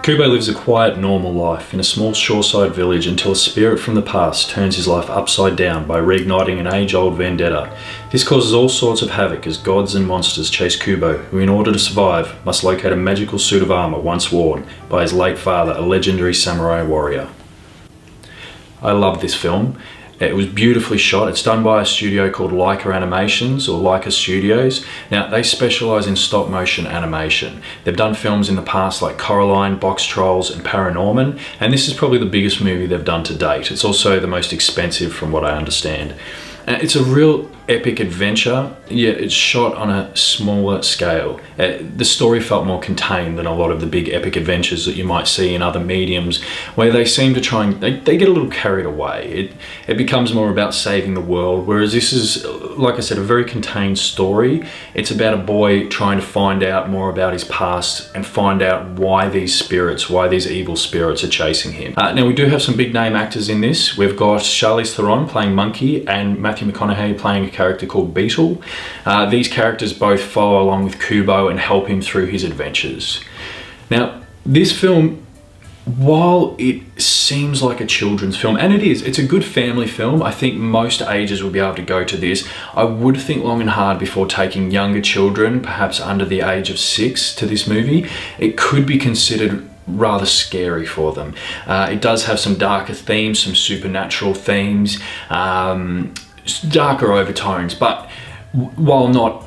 Kubo lives a quiet, normal life in a small shoreside village until a spirit from the past turns his life upside down by reigniting an age-old vendetta. This causes all sorts of havoc as gods and monsters chase Kubo, who in order to survive must locate a magical suit of armour once worn by his late father, a legendary samurai warrior. I love this film. It was beautifully shot. It's done by a studio called Leica Animations, or Leica Studios. Now, they specialise in stop motion animation. They've done films in the past like Coraline, Box Trolls and Paranorman, and this is probably the biggest movie they've done to date. It's also the most expensive from what I understand. It's a real epic adventure, yet it's shot on a smaller scale. The story felt more contained than a lot of the big epic adventures that you might see in other mediums, where they seem to try and they get a little carried away. It becomes more about saving the world, whereas this is, like I said, a very contained story. It's about a boy trying to find out more about his past and find out why these evil spirits are chasing him. Now, we do have some big name actors in this. We've got Charlize Theron playing Monkey and Matthew McConaughey playing a character called Beetle. These characters both follow along with Kubo and help him through his adventures. Now, this film, while it seems like a children's film, and it's a good family film. I think most ages will be able to go to this. I would think long and hard before taking younger children, perhaps under the age of 6, to this movie. It could be considered rather scary for them. It does have some darker themes, some supernatural themes, darker overtones, but while not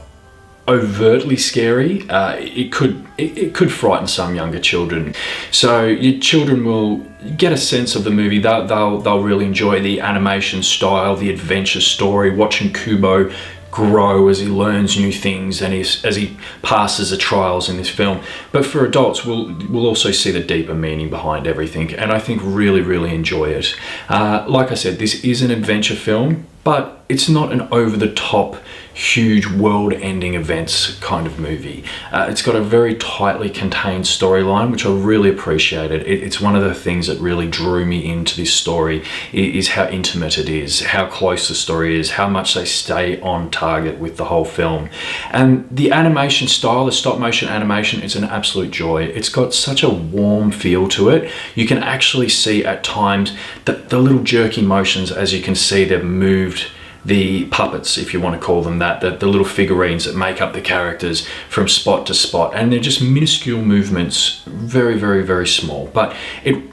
overtly scary, it could frighten some younger children. So your children will get a sense of the movie. They'll really enjoy the animation style, the adventure story, watching Kubo grow as he learns new things and as he passes the trials in this film. But for adults, we'll also see the deeper meaning behind everything, and I think really enjoy it. Like I said, this is an adventure film, but it's not an over-the-top, huge world-ending events kind of movie. It's got a very tightly contained storyline, which I really appreciated. It's one of the things that really drew me into this story, is how intimate it is, how close the story is, how much they stay on target with the whole film. And the animation style, the stop-motion animation, is an absolute joy. It's got such a warm feel to it. You can actually see at times the little jerky motions, as you can see they've moved the puppets, if you want to call them that, the little figurines that make up the characters from spot to spot, and they're just minuscule movements, very small, but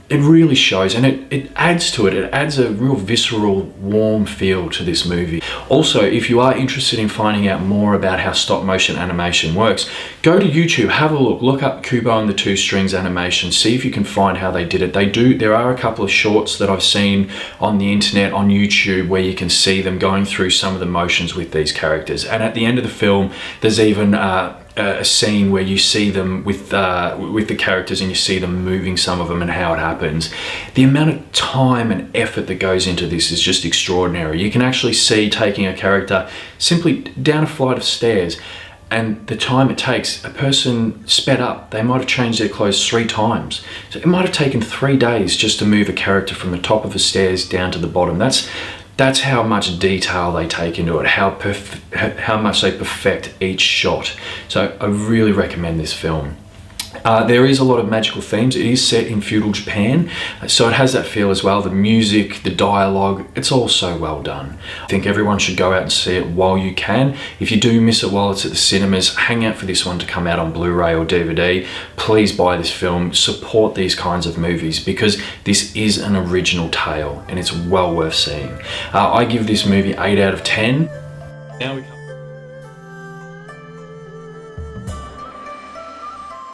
it really shows, and it adds to it. It adds a real visceral, warm feel to this movie. Also, if you are interested in finding out more about how stop motion animation works, go to YouTube, have a look up Kubo and the Two Strings animation, see if you can find how they did it. There are a couple of shorts that I've seen on the internet, on YouTube, where you can see them going through some of the motions with these characters. And at the end of the film, there's even a scene where you see them with the characters, and you see them moving some of them and how it happens. The amount of time and effort that goes into this is just extraordinary. You can actually see taking a character simply down a flight of stairs, and the time it takes, a person sped up, they might have changed their clothes 3 times. So it might have taken 3 days just to move a character from the top of the stairs down to the bottom. That's how much detail they take into it, how much they perfect each shot. So I really recommend this film. There is a lot of magical themes. It is set in feudal Japan, so it has that feel as well. The music, the dialogue, it's all so well done. I think everyone should go out and see it while you can. If you do miss it while it's at the cinemas, hang out for this one to come out on Blu-ray or DVD. Please buy this film, support these kinds of movies, because this is an original tale and it's well worth seeing. I give this movie 8 out of 10. Now we come